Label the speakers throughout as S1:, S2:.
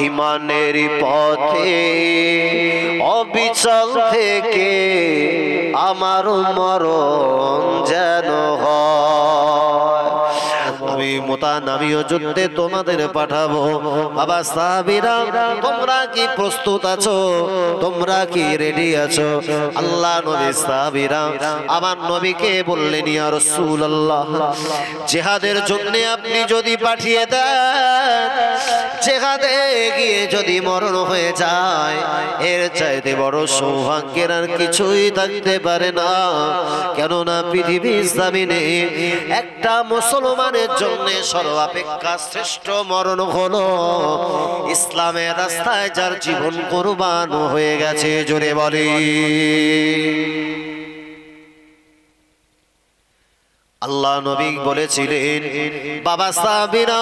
S1: ইমানের পথে অবিচল থেকে আমার মরণ যেন হয়। আমি মুতানাবিও যুদ্ধে তোমাদের পাঠাবো। বাবা সাহাবীরা, তোমরা কি প্রস্তুত আছো? তোমরা কি রেডি আছো? আল্লাহ নবী সাহাবীরা আমার নবীকে বললেন, ইয়া রাসূলুল্লাহ, জিহাদের জন্য আপনি যদি পাঠিয়ে দেন, জিহাদে গিয়ে যদি মরণ হয়ে যায়, এর চাইতে বড় সৌভাগ্যের আর কিছুই থাকতে পারে না। কেননা পৃথিবীর জমিনে একটা মুসলমানের জন্য সর্বাপেক্ষা শ্রেষ্ঠ মরণ হলো ইসলামের রাস্তায় যার জীবন কুরবান হয়ে গেছে। জোরে বলি আল্লাহ নবী বলেছিলেন, বাবা সাহাবীরা,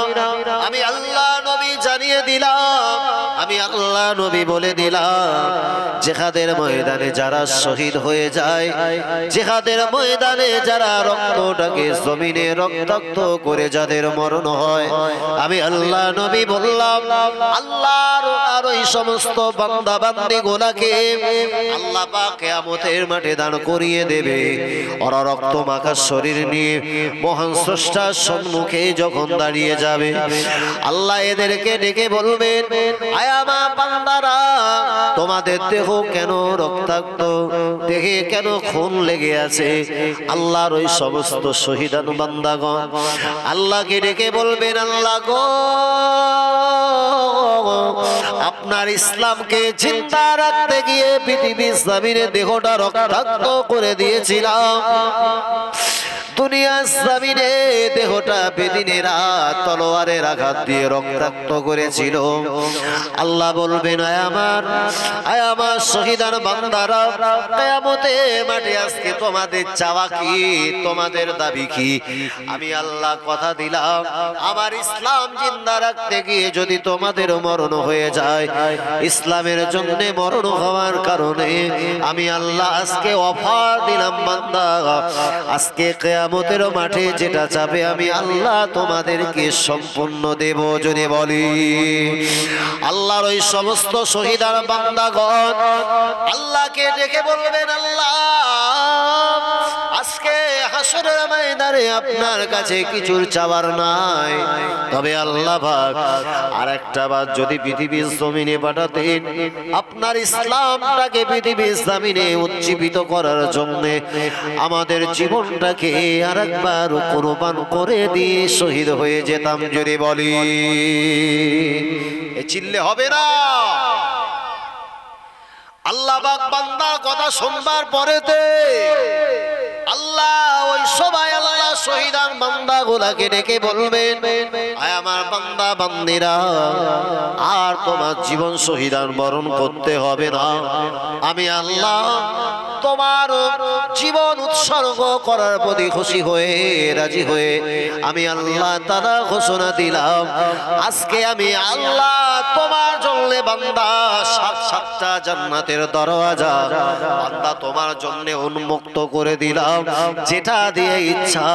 S1: আমি আল্লাহ নবী জানিয়ে দিলাম, আমি আল্লাহ নবী বলে দিলাম, জিহাদের ময়দানে যারা শহীদ হয়ে যায়, জিহাদের ময়দানে যারা রক্তটাকে জমিনে রক্তাক্ত করে যাদের মরণ হয়, আমি আল্লাহ নবী বললাম, আল্লাহর আর ওই সমস্ত বান্দা বান্দি গোলাকে আল্লাহ পাক কিয়ামতের মাঠে দাঁড় করিয়ে দেবে। ওরা রক্ত মাখা শরীর নিয়ে মহান স্রষ্টার সম্মুখে যখন দাঁড়িয়ে যাবে, আল্লাহ এদেরকে ডেকে বলবেন, আয় আমার বান্দারা, তোমাদের দেহ কেন রক্তাক্ত, দেহে কেন খুন লেগে আছে? আল্লাহর ওই সমস্ত শহীদান বান্দাগণ আল্লাহকে ডেকে বলবেন, আল্লাহ গো, আপনার ইসলামকে জিন্দা রাখতে গিয়ে পৃথিবীর জমিনে দেহটা রক্তাক্ত করে দিয়েছিলাম। দুনিয়ার জমিনে দেহটা বেদিনেরা তলোয়ারের আঘাত দিয়ে রক্তাক্ত করেছিল। আল্লাহ বলবেন, আয় আমার শহীদান বান্দারা, কিয়ামতের মাঠে আজকে তোমাদের চাওয়া কি, তোমাদের দাবি কি? আমি আল্লাহ কথা দিলাম, আমার ইসলাম জিন্দা রাখতে গিয়ে যদি তোমাদের মরণ হয়ে যায়, ইসলামের জন্য মরণ হওয়ার কারণে আমি আল্লাহ আজকে অফার দিলাম, বান্দা, আজকে কিয়ামতের মাঠে যেটা চাবে আমি আল্লাহ তোমাদেরকে সম্পূর্ণ দেব। যদি বলি আল্লাহর ওই সমস্ত শহীদান বান্দাগণ আল্লাহকে ডেকে বলবেন, আল্লাহ আজকে হাসরের ময়দানে আপনার কাছে কিছুর চাওয়ার নাই, তবে আল্লাহ পাক আরেকটা বার যদি পৃথিবীর জমিনে পাঠাতেন, আপনার ইসলামটাকে পৃথিবীর জমিনে উজ্জীবিত করার জন্য আমাদের জীবনটাকে আরেকবার কুরবান করে দিয়ে শহীদ হয়ে যেতাম। যদি বলি এ চিল্লে হবে না? আল্লাহ পাক বান্দার কথা শুনবার পরেতে আল্লাহ ওই সবাই আল্লাহ শহীদান বান্দা গুলাকে ডেকে বলবেন, আয় আমার বান্দা বান্দিরা, আর তোমার জীবন শহীদান বরণ করতে হবে না। আমি আল্লাহ তোমার জীবন উৎসর্গ করার প্রতি খুশি হয়ে রাজি হয়ে আমি আল্লাহ তাআলা ঘোষণা দিলাম, আজকে আমি আল্লাহ তোমার জন্য বান্দা সাতটা জান্নাতের দরওয়াজা বান্দা তোমার জন্য উন্মুক্ত করে দিলাম। যেটা দিয়ে ইচ্ছা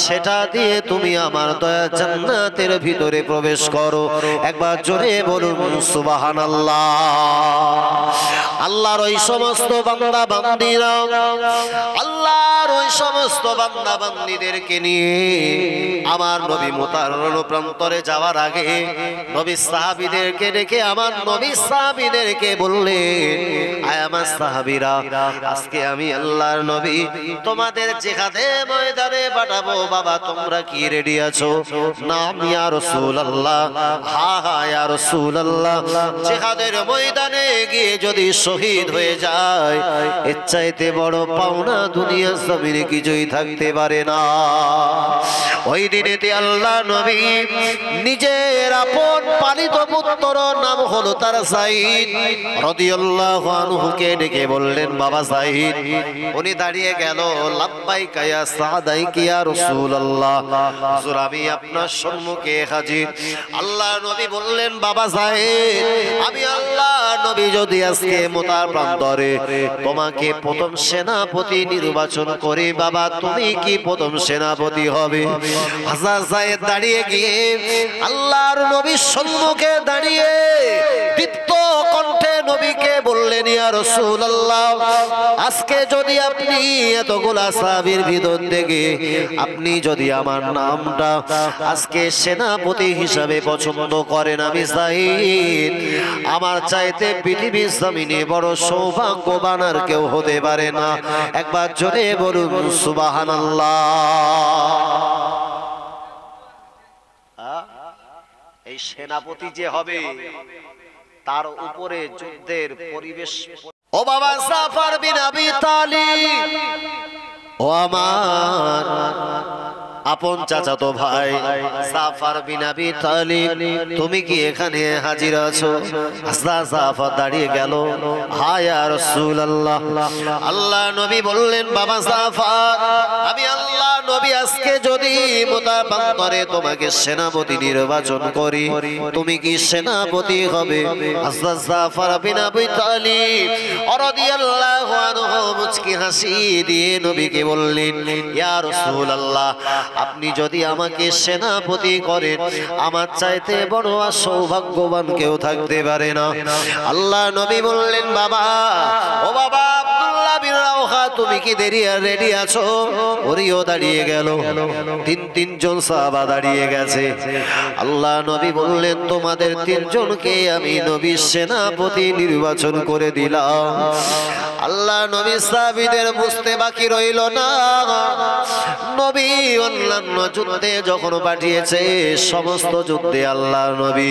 S1: সেটা দিয়ে তুমি আমার দয়া জান্নাতের ভিতরে প্রবেশ করো। একবার জোরে বলুন সুবহানাল্লাহ। আল্লাহর ওই সমস্ত বান্দা বান্দীরা আল্লাহর ওই সমস্ত বান্দা বান্দীদেরকে নিয়ে আমার নবী মুতাররণ প্রান্তরে যাওয়ার আগে নবী সাহাবীদেরকে ডেকে আমার নবী সাহাবীদেরকে বললেন, আয় আমার সাহাবীরা, আজকে আমি আল্লাহর নবী তোমাদের জিহাদে ময়দানে পাঠাবো। বাবা তোমরা কি রেডি আছো? নাম ইয়া রাসূলুল্লাহ। হ্যাঁ হ্যাঁ ইয়া রাসূলুল্লাহ। জিহাদের ময়দানে গিয়ে যদি শহীদ হয়ে যায়, এর চাইতে বড় পাওনা দুনিয়া জমিনে কিছুই থাকতে পারে না। ওই দিনেতে আল্লাহ নবী নিজের আপন পালিত পুত্র নাম হলো তার সাঈদ রাদিয়াল্লাহু আনহুকে ডেকে বললেন, বাবা সাঈদ। উনি দাঁড়িয়ে গেল, লাব্বাইকা ইয়া সাদাইকা ইয়া রাসূলুল্লাহ, হুজুর আমি আপনার সম্মুখে হাজির। আল্লাহ নবী বললেন, বাবা সাঈদ, আমি আল্লাহ নবী যদি আজকে মুতার প্রান্তরে তোমাকে প্রথম সেনাপতি নির্বাচন করি, বাবা তুমি কি প্রথম সেনাপতি হবে? হাসান সাঈদ দাঁড়িয়ে গিয়ে আল্লাহর নবীর সম্মুখে দাঁড়িয়ে রাসূলুল্লাহ, আজকে যদি আপনি এতগুলা সাহাবীর ভিতর থেকে আপনি যদি আমার নামটা আজকে সেনাপতি হিসাবে পছন্দ করেন, আমি জাহিদ, আমার চাইতে পৃথিবীর জমিনে বড় সৌভাগ্যবান আর কেউ হতে পারে না। একবার জোরে বলুন সুবহানাল্লাহ। এই সেনাপতি যে হবে তার উপরে যুদ্ধের পরিবেশ। ও বাবা জাফর বিন আবি তালিব, ও আমার আপন চাচাতো ভাই জাফর বিন আবি তালিব, তুমি কি এখানে হাজির আছো? হাজরত জাফর দাঁড়িয়ে গেল, হ্যাঁ ইয়া রাসূলুল্লাহ। আল্লাহ নবী বললেন, বাবা জাফর, আমি আল্লাহ নবী আজকে যদি মুতাবান্তরে তোমাকে সেনাপতি নির্বাচন করি, তুমি কি সেনাপতি হবে? হাজরত জাফর বিন আবি তালিব রাদিয়াল্লাহু আনহু মুচকি হাসি দিয়ে নবীকে বললেন, ইয়া রাসূলুল্লাহ, আপনি যদি আমাকে সেনাপতি করেন, আমার চাইতে বড় সৌভাগ্যবান কেউ থাকতে পারে না। আল্লাহ নবী বললেন, বাবা, ও বাবা আব্দুল্লাহ বিন রাওহা, তুমি কি রেডি আছো? ওরিও দাঁড়িয়ে গেল, তিনজন সাহাবা দাঁড়িয়ে গেছে। আল্লাহ নবী বললেন, তোমাদের তিনজনকে আমি নবী সেনাপতি নির্বাচন করে দিলাম। আল্লাহ নবী সাহাবীদের বুঝতে বাকি রইল না। নবী অন্যান্য যুদ্ধে যখন পাঠিয়েছে, সমস্ত যুদ্ধে আল্লাহ নবী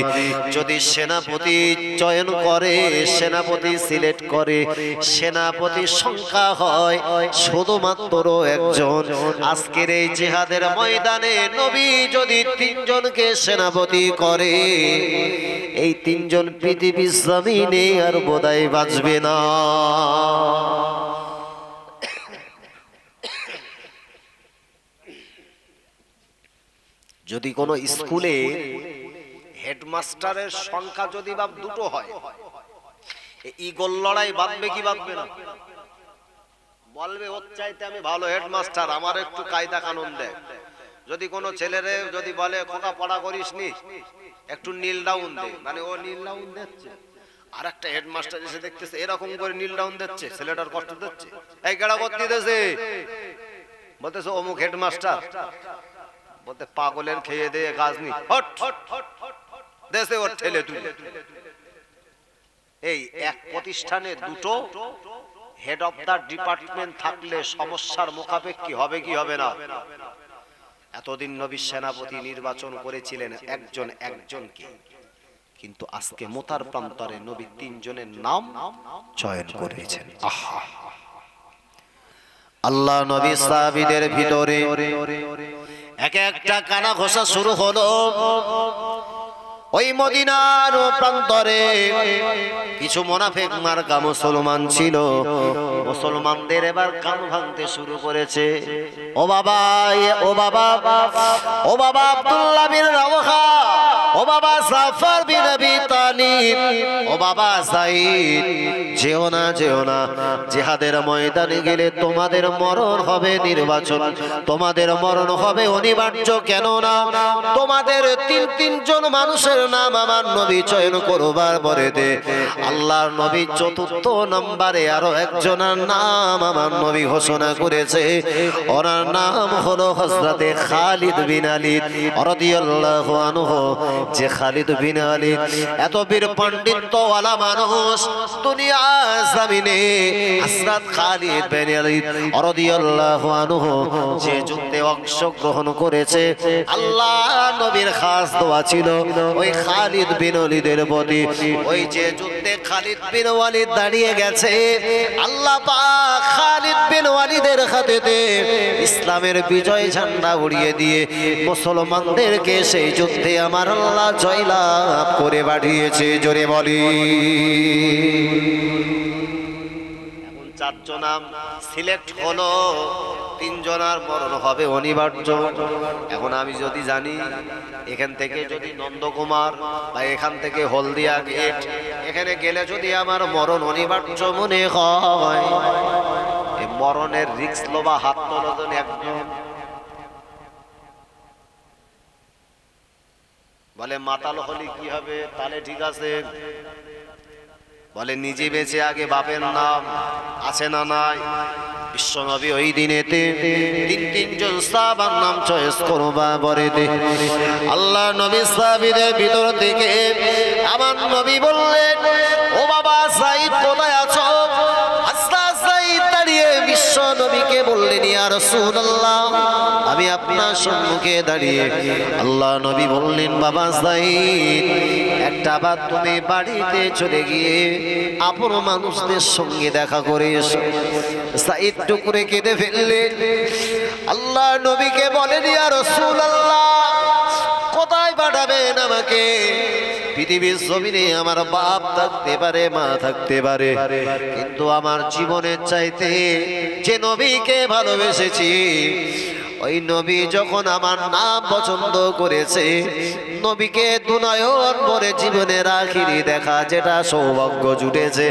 S1: যদি সেনাপতি চয়ন করে, সেনাপতি সিলেক্ট করে, সেনাপতির সংখ্যা হয় শুধুমাত্র একজন। আজকের এই জিহাদের ময়দানে নবী যদি তিনজনকে সেনাপতি করে, এই তিনজন পৃথিবীর জমিনে আর বোধহয় বাঁচবে না। যদি কোনো স্কুলে হেডমাস্টারের সংখ্যা যদি বা দুটো হয়, ইগল লড়াই বাঁধবে কি বাঁধবে না? বলবে ওর চাইতে আমি ভালো হেডমাস্টার, আমার একটু কায়দা কানুন দেয়। যদি কোনো ছেলেরে যদি বলে খোকা পড়া করিস নি, একটু নীল ডাউন দে, মানে ও নীল ডাউন দিচ্ছে, আর একটা হেডমাস্টার এসে দেখতেছে এরকম করে নীল ডাউন দিচ্ছে, ছেলেটার কষ্ট দিচ্ছে, এই গেড়া করতে দিতেছে, বলতেছে অমুক হেডমাস্টার, বলতে পাগলের খেয়ে দিয়ে কাজ নি, হট দেশে ওর ঠেলে তুলে। এই এক প্রতিষ্ঠানে দুটো হেড অফ দা ডিপার্টমেন্ট থাকলে সমস্যার মুখাপেক্ষি হবে কি হবে না? এতদিন নবী সেনাপতি নির্বাচন করেছিলেন একজনকে, কিন্তু আজকে মোতার প্রান্তরে নবী তিনজনের নাম চয়ন করেছেন। আহা, আল্লাহ নবী সাহাবীদের ভিতরে এক একটা কানা ঘোষা শুরু হলো। ওই মদিনার প্রান্তরে কিছু মুনাফিক মার্কা মুসলমান ছিল, মুসলমানদের এবার কান ভাঙতে শুরু করেছে। ও বাবা, ও বাবা, ও বাবা আব্দুল্লাহ বিন রাওহা, ও বাবা জাফর বিন আবি তালিব, ও বাবা যায়েদ, যেও না জিহাদের ময়দানে গেলে তোমাদের মরণ হবে নির্বাচন, তোমাদের মরণ হবে অনিবার্য। কেন না? তোমাদের তিনজন মানুষের নাম আমার নবী চয়ন করবার পরে দে আল্লাহর নবী চতুর্থ নম্বরে আরো একজনের নাম আমার নবী ঘোষণা করেছে। ওনার নাম হলো হযরতে খালিদ বিন ওয়ালিদ রাদিয়াল্লাহু আনহু। যে খালিদ বিন ওয়ালিদ এত বীর পণ্ডিত ওয়ালা মানুষ, দুনিয়া জমিনে হযরত খালিদ বিন ওয়ালিদ রাদিয়াল্লাহু আনহু যে যুদ্ধে অংশগ্রহণ করেছে, আল্লাহ নবীর খাস দোয়া ছিল ওই খালিদ বিন ওয়ালিদের প্রতি। ওই যে যুদ্ধে খালিদ বিন ওয়ালিদ দাঁড়িয়ে গেছে, আল্লাহ পাক খালিদ বিন ওয়ালিদের হাতেতে ইসলামের বিজয় ঝান্ডা উড়িয়ে দিয়ে মুসলমানদেরকে সেই যুদ্ধে আমার আল্লাহ জয়লাভ করে পাঠিয়েছে। জোরে বলি। এখন চারজন নাম সিলেক্ট হলো, তিনজনের মরণ হবে অনিবার্য। এখন আমি যদি জানি এখান থেকে যদি নন্দকুমার বা এখান থেকে হলদিয়া গেট এখানে গেলে যদি আমার মরণ অনিবার্য মনে হয়, এই মরণের রিস্ক লোবা হাত তোলা একদম বলে মাতাল হলে কি হবে, তাহলে ঠিক আছে, বলে নিজে বেঁচে আগে বাপের নাম আছে না নাই? বিশ্বনবী ওই দিনেতে তিনজন সাহাবার নাম চয়েস করবা বলে দে। আল্লাহ নবী সাহাবীদের ভিতর থেকে আমার নবী বললেন, ও বাবা সাইদ কোথায় আছো? হাসনাত সাইদ দাঁড়িয়ে বিশ্ব নবীকে বললেন, ইয়া রাসূলুল্লাহ আমি আপনার সম্মুখে দাঁড়িয়ে। আল্লাহ নবী বললেন, বাবা সাইদ একটা বার তুমি বাড়িতে চলে গিয়ে আপন মানুষদের সঙ্গে দেখা করে এসো। সাইদ টুকরে কেঁদে ফেললেন। আল্লাহ নবীকে বলেন, ইয়া রাসূলুল্লাহ কোথায় পাঠাবেন আমাকে? পৃথিবীর জমিনে আমার বাপ থাকতে পারে, মা থাকতে পারে, কিন্তু আমার জীবনের চাইতে যে নবীকে ভালোবেসেছি ওই নবী যখন আমার নাম পছন্দ করেছে, নবীকে দুনয়ন ভরে জীবনের আখিরি দেখা যেটা সৌভাগ্য জুটেছে,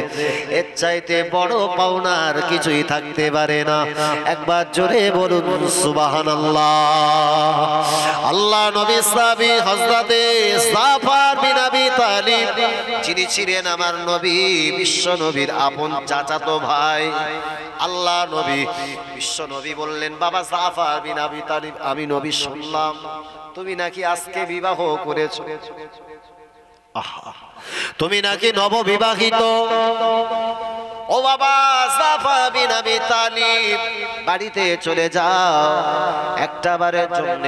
S1: এর চাইতে বড় পাওনার কিছুই থাকতে পারে না। একবার জোরে বলুন সুবহানাল্লাহ। আল্লাহ নবী সাহাবী হযরতে জাফর বিন আবী তালিব, যিনি ছিলেন আমার নবী বিশ্ব নবীর আপন চাচাতো ভাই। আল্লাহ নবী বিশ্ব নবী বললেন, বাবা জাফর বিন আবী তালিব আমি নবী শুনলাম তুমি নাকি আজকে বিবাহ করেছো, তুমি নাকি নববিবাহিত। ও বাবা জাফর বিন আবী তালিব বাড়িতে চলে যাও, একটা বারের জন্য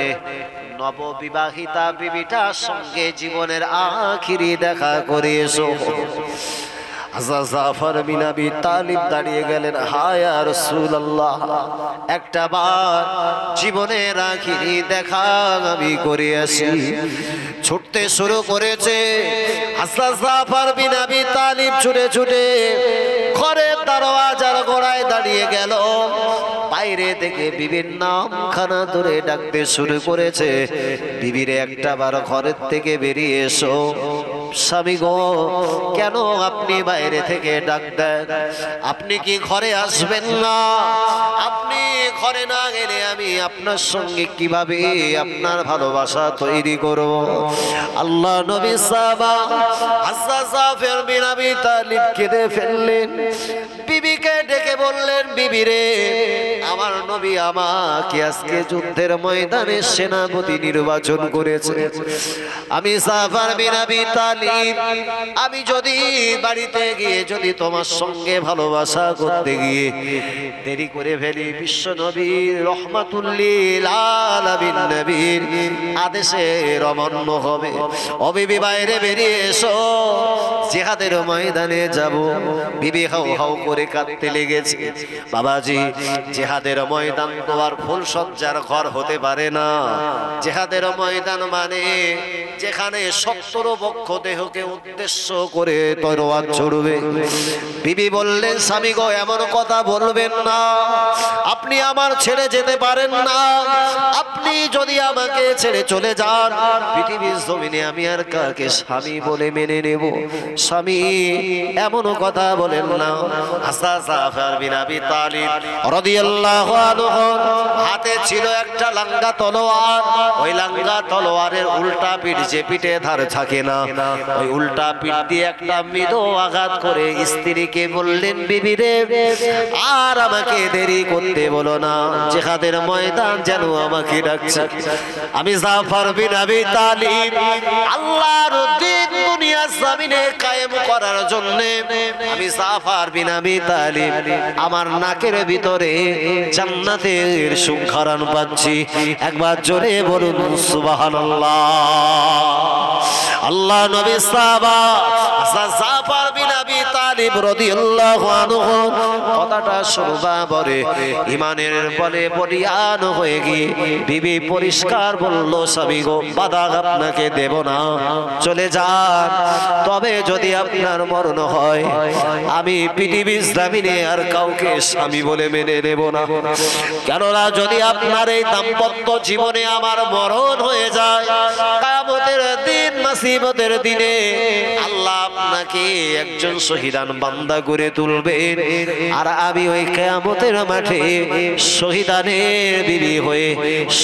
S1: নববিবাহিতা বিবিটার সঙ্গে জীবনের আখিরি দেখা করে এসো। হযরত জাফর বিন আবী তালিব দাঁড়িয়ে গেলেন, হায় ইয়া রাসূলুল্লাহ একটা বার জীবনের আখিরি দেখা আমি করে আসি। ছুটতে শুরু করেছে হযরত জাফর বিন আবী তালিব, ছুটে ছুটে ঘরের দরওয়াজার গোড়ায় দাঁড়িয়ে গেল। বাইরে থেকে বিবির নামখানা ধরে ডাকতে শুরু করেছে, বিবিরে একটা বার ঘরের থেকে বেরিয়ে এসো। স্বামী গো কেন আপনি বাইরে থেকে ডাক দেন? আপনি কি ঘরে আসবেন না? আপনি ঘরে না গেলে আমি আপনার সঙ্গে কিভাবে আপনার ভালোবাসা তৈরি করব? আল্লাহ নবী সাহাবা হযরত জাফর বিন আবী তালিব কেঁদে ফেললেন। বিবিকে ডেকে বললেন, বিবি রে আমার নবী আমাকে আজকে যুদ্ধের ময়দানে সেনাপতি নির্বাচন করেছে। আমি জাফর বিন আবী তালিব আমি যদি বাড়িতে গিয়ে যদি তোমার সঙ্গে ভালোবাসা করতে গিয়ে দেরি করে ফেলি, বিশ্ব নবী রহমাতুল লিল আলামিন নবীর আদেশের অমান্য হবে। ও বিবি বাইরে বেরিয়ে এসো, জিহাদের ময়দানে যাব। বিবি হাউ হাউ করে কাঁদতে লেগেছে। বাবাজি জিহাদের ময়দান তো আর ফুলসজ্জার ঘর হতে পারে না। জিহাদের ময়দান মানে যেখানে 70 বক্ষ দেহকে উদ্দেশ্য করে তরোয়ার ছুড়বে। বিবি বললেন, স্বামী গো এমন কথা বলবেন না, আপনি আমার ছেড়ে যেতে পারেন না। আপনি যদি আমাকে ছেড়ে চলে যান পৃথিবীর জমিনে আমি আর কাকে স্বামী বলে মেনে নেব? স্বামী এমন কথা বলেন না। হযরত জাফর বিন আবী তালিব রাদিয়াল্লাহু আনহু হাতে ছিল একটা লাঙ্গা তলোয়ার। ওই লাঙ্গা তলোয়ারের উল্টা পিঠ যে পিঠে ধার থাকে না, ওই উল্টা পিঠ দিয়ে একটা মৃদু আঘাত করে স্ত্রীকে বললেন, বিবি রে আর আমাকে দেরি করতে বলো না, জিহাদের ময়দান যেন আমাকে ডাকছে। আমি জাফর বিন আবী তালিব আল্লাহর দ্বীন দুনিয়ার জমিনে কায়েম করার জন্য আমি জাফর বিন আবী তালিব আমার নাকের ভিতরে জান্নাতের সুঘ্রাণ পাচ্ছি। একবার জোরে বলুন সুবহানাল্লাহ। আল্লাহ নবী সাহাবা জাফর বিন আবী তালিব রাদিয়াল্লাহু আনহু কথাটা শুনবা পরে ঈমানের বলে বলিয়ান হয়ে গিয়ে বিবি পরিষ্কার বলল, স্বামী গো বাধা আপনাকে দেব না, চলে যান। তবে যদি আপনার মরণ হয় আমি পৃথিবীর জমিনে আর কাউকে স্বামী বলে মেনে নেব না। কেননা যদি আপনার এই দাম্পত্য জীবনে আমার মরণ হয়ে যায়, কিয়ামতের দিন মুসিবতের দিনে আল্লাহ আপনাকে একজন শহীদান বান্দা করে তুলবেন, আর আমি ওই কিয়ামতের মাঠে শহীদানের বিবি হয়ে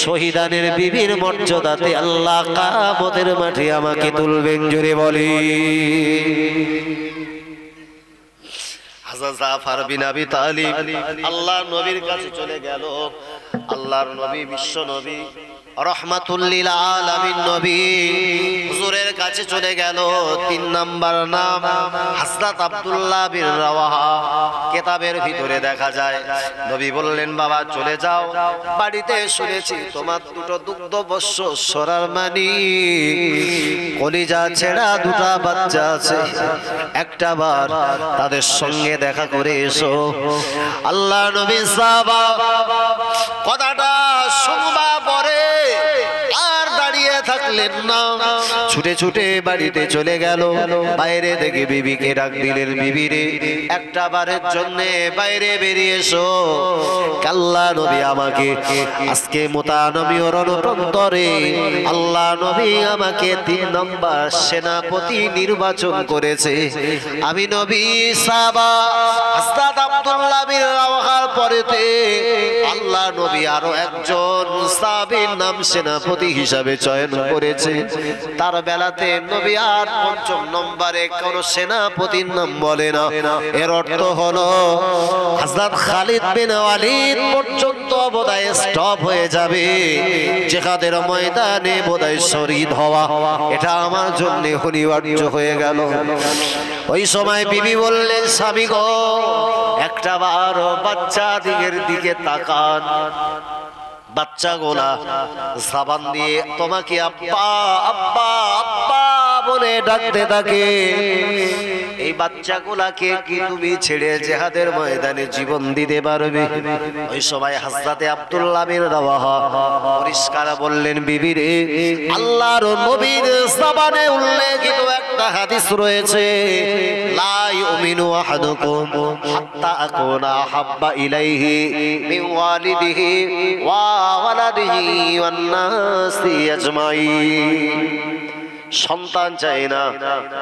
S1: শহীদানের বিবির মর্যাদাতে আল্লাহ কিয়ামতের মাঠে আমাকে তুলবেন। জোরে বলি জাফর বিন আবি তালিব আল্লাহর নবীর কাছে চলে গেল। আল্লাহর নবী বিশ্ব নবী রহমাতুল লিল আলামিন নবী হুজুরের কাছে চলে গেল। 3 নাম্বার নাম হযরত আব্দুল্লাহ বিন রাওয়াহা। কিতাবের ভিতরে দেখা যায় নবী বললেন, বাবা চলে যাও, বাড়িতে শুনেছি তোমার দুটো দুগ্ধবৎস সরার মানি কলিজা ছেঁড়া দুটা বাচ্চা আছে, একটা বার তাদের সঙ্গে দেখা করে এসো। আল্লাহ নবী সাহাবা কথাটা শুনবা পরে আর দাঁড়িয়ে থাকলেন না, ছুটে ছুটে বাড়িতে চলে গেল। বাইরে দেখে বিবিকে ডাক দিলেন, বিবি রে একটা বারের জন্য বাইরে বেরিয়ে এসো। আল্লাহ নবী আমাকে আজকে মুতানবী রণতন্ত্রে আল্লাহ নবী আমাকে 3 নম্বর সেনাপতি নির্বাচন করেছে। আমি নবী সাহাবা হযরত আব্দুল্লাহ বিন রাওয়াহার পরেতে আল্লাহ নবী আরো একজন সাহাবীর নাম সেনাপতি হিসাবে চয়ন করেছে। তার বেলাতে নবী আর 5ম নম্বরে কোন সেনাপতির নাম বলে না। এর অর্থ হলো হযরত খালিদ বিন ওয়ালিদ পর্যন্ত বোধহয় স্টপ হয়ে যাবে, জিহাদের ময়দানে বোধহয় শহীদ হওয়া এটা আমার জন্য অনিবার্য হয়ে গেল। ওই সময় বিবি বললেন, স্বামী গো একটা বার বাচ্চা দিকে তাকান। বাচ্চা গোলা সাবান দিয়ে তোমাকে আব্বা আব্বা আব্বা বলে ডাকতে থাকে। এই বাচ্চাগুলাকে কি তুমি ছেড়ে জিহাদের ময়দানে জীবন দিতে পারবে? ওই সময় হযরতে আব্দুল্লাহ বিন রাওয়াহা পরিষ্কার বললেন, বিবি রে আল্লাহর নবীর জবানে উল্লেখিত একটা হাদিস রয়েছে, লা ইউমিনু আহাদুকুম হাত্তা আকুনা হাব্বা ইলাইহি মিন ওয়ালিদিহি ওয়া ওয়ালাদিহি ওয়ান নাসি আজমাইন। সন্তান চাই না,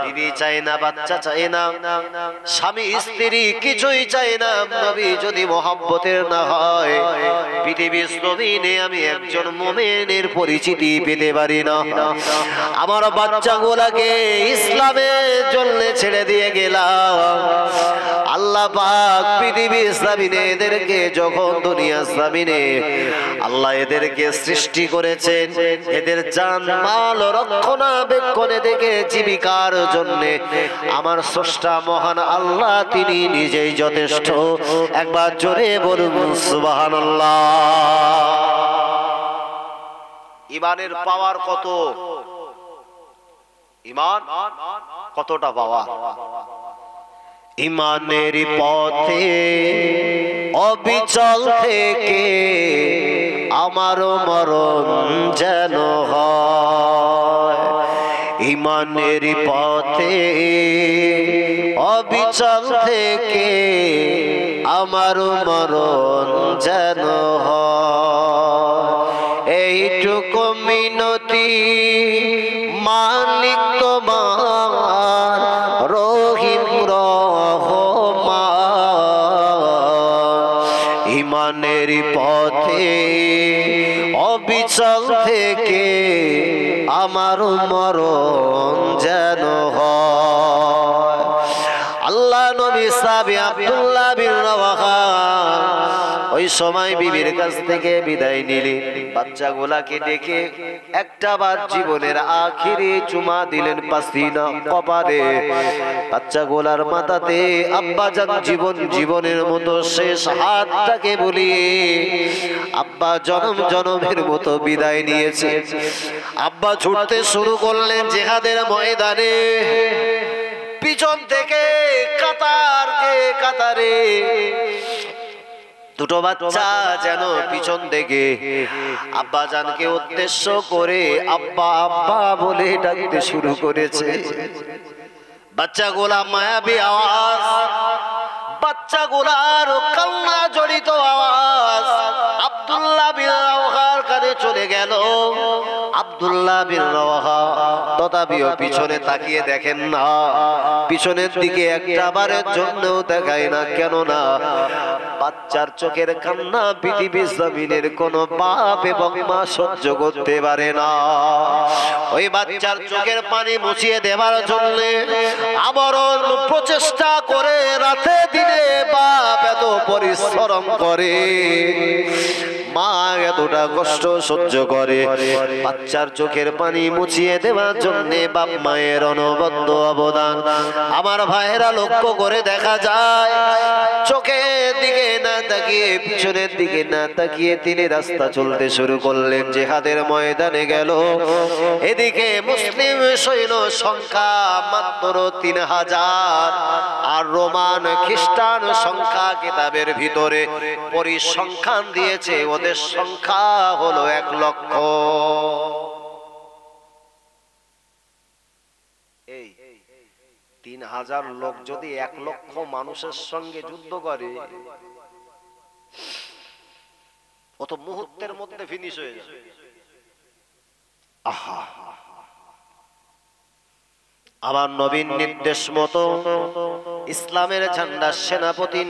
S1: বিবি চাই না, বাচ্চা চাই না, স্বামী স্ত্রী কিছুই চাই না, নবী যদি মহব্বতের না হয় পৃথিবীর জমিনে আমি একজন মুমিনের পরিচিতি পেতে পারি না। আমার বাচ্চাগুলোকে ইসলামের জন্য ছেড়ে দিয়ে গেলাম। আল্লাহ পাক পৃথিবী জমিনে এদেরকে যখন দুনিয়া জমিনে আল্লাহ এদেরকে সৃষ্টি করেছেন, এদের জান মাল রক্ষণাবেক্ষণে দেখে জীবিকার জন্য আমার স্রষ্টা মহান আল্লাহ তিনি নিজেই যথেষ্ট। একবার জোরে বলুন সুবহানাল্লাহ। ঈমানের পাওয়ার কত, ঈমান কতটা পাওয়া। ঈমানের পথে অবিচল থেকে আমার মরণ যেন হয়। ঈমানের পথে অবিচল থেকে আমার মরণ যেন হয়। এইটুকু মিনতি মালিক তোমার রহিম রহমান। ঈমানের পথে অবিচল থেকে আমার মরণ যেন হয়। আল্লাহ নবী সাহাবী আব্দুল্লাহ বিন রাওয়াহা ওই সময় বিবির কাছ থেকে বিদায় নিলেন। বাচ্চাগুলাকে ডেকে একটা বার জীবনের আখিরি চুমা দিলেন পাসিনা কপালে। বাচ্চাগুলার মাথাতে আব্বাজান জীবনের মতো শেষ হাতটাকে বুলিয়ে আব্বা জনম জনমের মতো বিদায় নিয়েছে। আব্বা ছুটতে শুরু করলেন জিহাদের ময়দানে। পিছন থেকে কাতারে দুটো বাচ্চা যেন পিছন থেকে আব্বা জানকে উদ্দেশ্য করে আব্বা আব্বা বলে ডাকতে শুরু করেছে। বাচ্চাগুলা মায়াবী আওয়াজ, বাচ্চাগুলার কান্না জড়িত আওয়াজ আব্দুল্লাহ বিন রাওয়াহার কানে চলে গেল। আব্দুল্লাহ বিন রাওয়াহা তথাপিও পিছনে তাকিয়ে দেখেন না, পিছনের দিকে একটা বারের জন্যও দেখায় না। কেন না? বাচ্চার চোখের কান্না পৃথিবীর জমিনের কোন বাপ এবং মা সহ্য করতে পারে না। ওই বাচ্চার চোখের পানি মুছিয়ে দেওয়ার জন্য আবরণ প্রচেষ্টা করে রাতে দিনে বাপ এত পরিশ্রম করে, মা এতটা কষ্ট সহ্য করে বাচ্চার চোখের পানি মুছিয়ে দেওয়ার জন্য বাপ মায়ের অনবদ্য অবদান। আমার ভাইয়েরা লক্ষ্য করে দেখা যায় চোখের দিকে না তাকিয়ে পিছনের দিকে না তাকিয়ে তিনি রাস্তা চলতে শুরু করলেন, জিহাদের ময়দানে গেল। এদিকে মুসলিম সৈন্য সংখ্যা মাত্র 3000 আর রোমান খ্রিস্টান সংখ্যা কিতাবের ভিতরে পরিসংখ্যান দিয়েছে ওদের সংখ্যা হলো 1 লক্ষ। এই 3000 লোক যদি 1 লক্ষ মানুষের সঙ্গে যুদ্ধ করে, ও তো মুহূর্তের মধ্যে ফিনিশ হয়ে যাবে। আহা, আমার নবীর নির্দেশ মতো ইসলামের ঝান্ডা সেনাপতি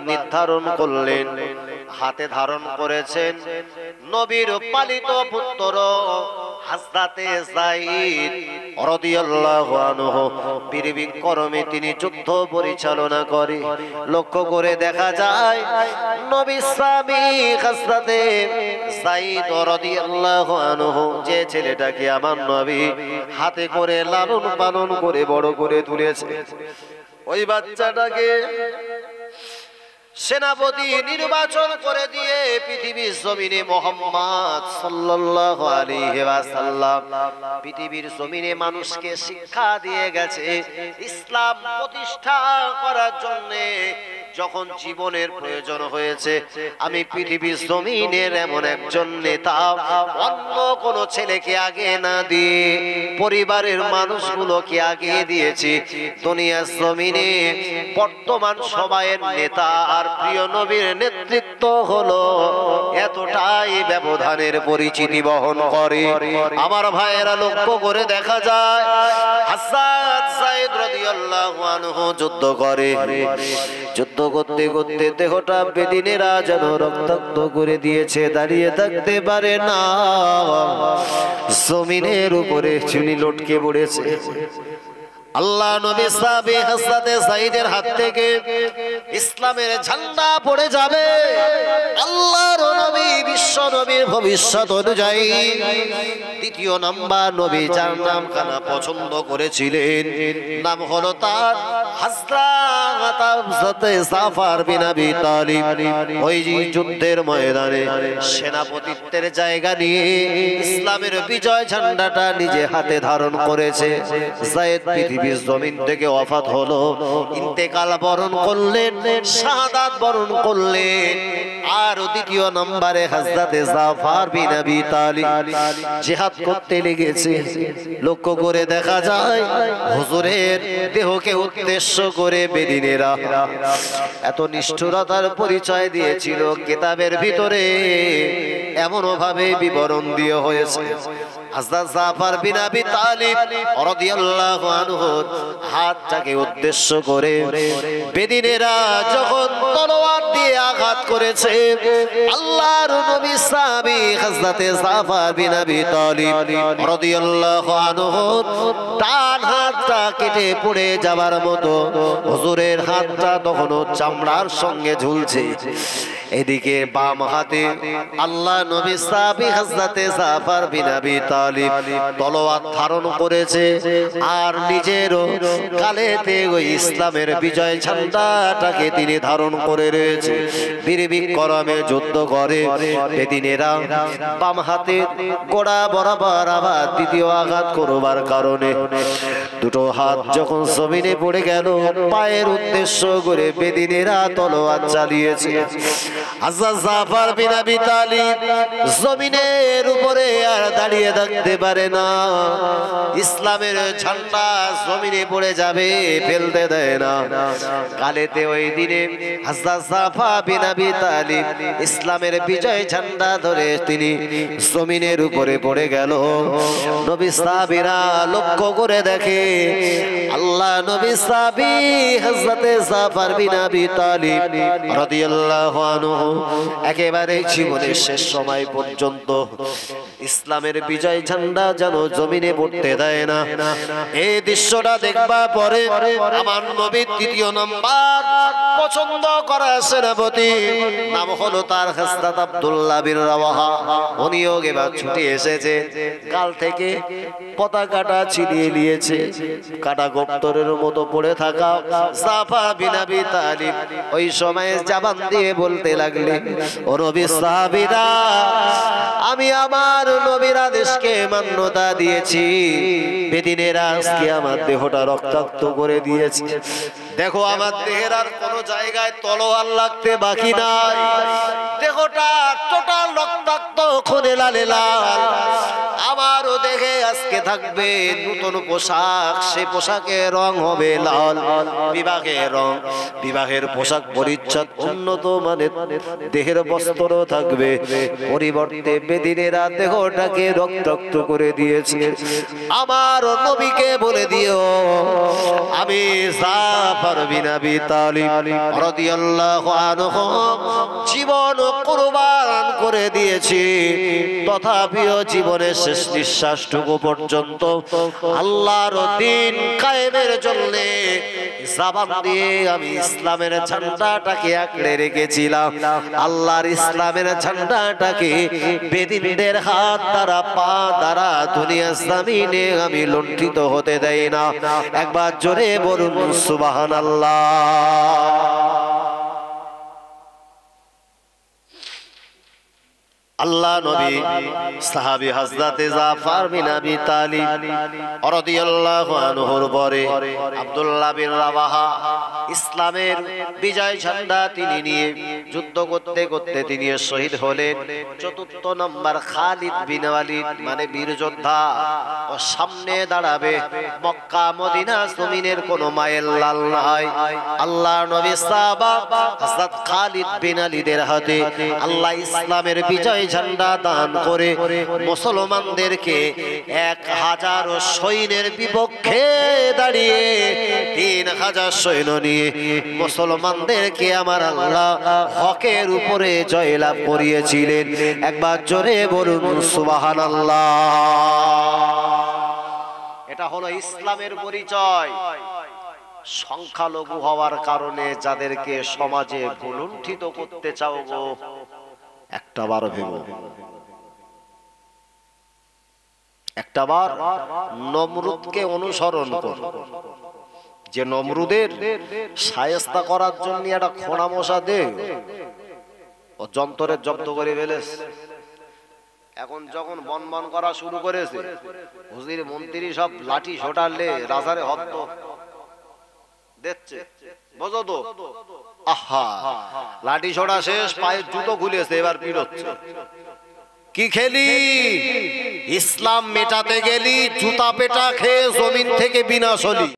S1: নির্ধারণ করলেন, হাতে ধারণ করেছেন নবীর পালিত পুত্র হযরতে যায়েদ রাদিয়াল্লাহু আনহু। বীরবিক্রমে তিনি যুদ্ধ পরিচালনা করে। লক্ষ্য করে দেখা যায় নবীর সাহাবী হযরতে যায়েদ রাদিয়াল্লাহু আনহু, যে ছেলেটাকে আমার নবী হাতে করে লালন পালন করে বড় করে তুলেছে, ওই বাচ্চাটাকে সেনাপতি নির্বাচন করে দিয়ে পৃথিবীর জমিনে মুহাম্মদ সাল্লাল্লাহু আলাইহি ওয়াসাল্লাম পৃথিবীর জমিনে মানুষকে শিক্ষা দিয়ে গেছে ইসলাম প্রতিষ্ঠা করার জন্য। যখন জীবনের প্রয়োজন হয়েছে আমি পৃথিবীর জমিনের এমন একজন নেতা, অন্য কোন ছেলেকে আগে না দিয়ে পরিবারের মানুষগুলোকে আগে দিয়েছি। দুনিয়ার জমিনে বর্তমান সময়ের নেতা আর প্রিয় নবীর নেতৃত্ব হলো এতটাই ব্যবধানের পরিচিতি বহন করে। আমার ভাইয়েরা লক্ষ্য করে দেখা যায় হযরত যায়েদ রাদিয়াল্লাহু আনহু যুদ্ধ করে। যুদ্ধ করতে করতে দেহটা বেদিনেরা যেন রক্তাক্ত করে দিয়েছে, দাঁড়িয়ে থাকতে পারে না, জমিনের উপরে চুনি লটকে পড়েছে। আল্লাহ নবী সাহাবী হযরতে যায়েদের হাত থেকে ইসলামের ঝান্ডা পড়ে যাবে। আল্লাহর নবী বিশ্ব নবীর ভবিষ্যৎ অনুযায়ী দ্বিতীয় নাম্বার নবী যার নাম খানা পছন্দ করেছিলেন, নাম হলো তার হযরত জাফর বিন আবি তালিব। ওই যুদ্ধের ময়দানে সেনাপতিত্বের জায়গা নিয়ে ইসলামের বিজয় ঝান্ডাটা নিজে হাতে ধারণ করেছে। যায়েদ পৃথিবীর জমিন থেকে ওফাত হলো, ইন্তেকাল বরণ করলেন, শাহাদাত বরণ করলেন। আর দ্বিতীয় নম্বরে হযরতে জাফর বিন আবি তালিব জিহাদ করতে লেগেছে। লক্ষ্য করে দেখা যায় হুজুরের দেহকে উদ্দেশ্য করে বেদিনেরা এত নিষ্ঠুরতার পরিচয় দিয়েছিল, কিতাবের ভিতরে এমন ভাবে বিবরণ দিয়ে হয়েছে। হযরত জাফর বিন আবি তালিব রাদিয়াল্লাহু আনহু হাতটাকে উদ্দেশ্য করে বেদিনেরা যখন তলোয়ার দিয়ে আঘাত করেছে, আল্লাহর নবী সাহাবী হযরত জাফর বিন আবি তালিব রাদিয়াল্লাহু আনহু ডান হাতটা কেটে পড়ে যাবার মতো হুজুরের হাতটা তখনও চামড়ার সঙ্গে ঝুলছে। এদিকে বাম হাতে আল্লাহ নবী সাহাবী হযরত জাফর বিন আবি তালিব তলোয়ার ধারণ করেছে, আর নিজেরও কালেতে ওই ইসলামের বিজয় ঝান্ডাটাকে তিনি ধারণ করে রয়েছে। বীরবিক্রমে যুদ্ধ করে বেদিনেরা বাম হাতে গোড়া বরাবর আবার দ্বিতীয় আঘাত করবার কারণে দুটো হাত যখন জমিনে পড়ে গেল, পায়ের উদ্দেশ্য করে বেদিনেরা তলোয়ার চালিয়েছে। হযরত জাফর বিন আবি তালিব জমিনের উপরে আর দাঁড়িয়ে থাকতে পারে না, ইসলামের ঝান্ডা জমিনে পড়ে যাবে, ফেলতে দেয় না। কালেতে ওই দিনে হযরত জাফর বিন আবি তালিব ইসলামের বিজয় ঝান্ডা ধরে তিনি জমিনের উপরে পড়ে গেল। নবী সাহাবীরা লক্ষ্য করে দেখে আল্লাহ নবী সাহাবী হযরত জাফর বিন আবি তালিব রাদিয়াল্লাহু আনহু একেবারে জীবনের শেষ সময় পর্যন্ত ইসলামের বিজয় ঝান্ডা যেন জমিনে পড়তে দেয় না। এই দৃশ্যটা দেখবার পরে আমার নবীর দ্বিতীয় নম্বর পছন্দ করা সেনাপতি নাম হলো তার হযরত আব্দুল্লাহ বিন রাওয়াহা, উনিও এবার ছুটে এসেছে। কাল থেকে পতাকাটা ছিনিয়ে নিয়েছে, কাটা গোপ্তরের মতো পড়ে থাকা জাফর বিন আবি তালিব ওই সময়ে জবান দিয়ে বলতে লাগলেন, ও নবীর সাহাবীরা, আমি আমার নবীর আদেশকে মান্যতা দিয়েছি, বেদিনেরা আজকে আমার দেহটা রক্তাক্ত করে দিয়েছে। দেখো আমার দেহের আর কোন জায়গায় তলোয়ার লাগতে বাকি নাই, দেহটা টোটাল রক্তাক্ত, খুনে লালে লাল। আমারও দেখে আজকে থাকবে নতুন পোশাক, সে পোশাকের রং হবে লাল, বিবাহের রং, বিবাহের পোশাক পরিচ্ছদ উন্নত মানের, দেহের বস্ত্র থাকবে। পরিবর্তে বেদিনেরা দেহটাকে রক্তাক্ত করে দিয়েছে। আমার নবীকে বলে দিও আমি জাফর বিন আবি তালিব রাদিয়াল্লাহু আনহু জীবন কুরবান করে দিয়েছি, তথাপিও জীবনের শেষ নিঃশ্বাসটুকু পর্যন্ত আল্লাহর দ্বীন কায়েমের জন্য জবান দিয়ে আমি ইসলামের ঝান্ডাটাকে আঁকড়ে রেখেছিলাম। আল্লাহর ইসলামের ঝান্ডাটাকে বেদিনদের হাত দ্বারা, পা দ্বারা দুনিয়া জমিনে আমি লুণ্ঠিত হতে দেই না। একবার জোরে বলুন সুবহানাল্লাহ। আল্লাহ নবী সাহাবী হযরত জাফর বিন আবি তালিব রাদিয়াল্লাহু আনহুর পরে আব্দুল্লাহ বিন রাওয়াহা ইসলামের বিজয় ঝান্ডা তিনি নিয়ে যুদ্ধ করতে করতে তিনি শহীদ হলেন। চতুর্থ নম্বর খালিদ বিন ওয়ালিদ মানে বীর যোদ্ধা, ও সামনে দাঁড়াবে। মক্কা মদিনা জমিনের কোনো মায়ের লাল নাই। আল্লাহ নবী সাহাবা হযরত খালিদ বিন ওয়ালিদের হাতে আল্লাহ ইসলামের বিজয় ঝান্ডা দান করে মুসলমানদেরকে 1000 সৈন্যের বিপক্ষে দাঁড়িয়ে 3000 সৈন্য নিয়ে মুসলমানদেরকে আমার আল্লাহ হকের উপরে জয়লাভ করিয়েছিলেন। একবার জোরে বলুন সুবহানাল্লাহ। এটা হলো ইসলামের পরিচয়। সংখ্যালঘু হওয়ার কারণে যাদেরকে সমাজে ভুলুণ্ঠিত করতে চাও গো, একটাবার ভেবো, একটাবার নমরুদকে অনুসরণ করো। যে নমরুদের শায়েস্তা করার জন্য একটা খোঁড়া মশা দে, ও যন্ত্রের জব্দ করে ফেলেছে। এখন যখন বনবন করা শুরু করেছে, হুজুর মন্ত্রী সব লাঠি ছোটালে রাজারে হত্য দেখছে, বুঝো তো? আহা, লাঠি ছোড়া শেষ, পায়ের জুতো খুলেছে, এবার পিড়োচ্ছে। কি খেলি? ইসলাম মেটাতে গেলি জুতা পেটা খেয়ে জমিন থেকে বিনাশ হলি।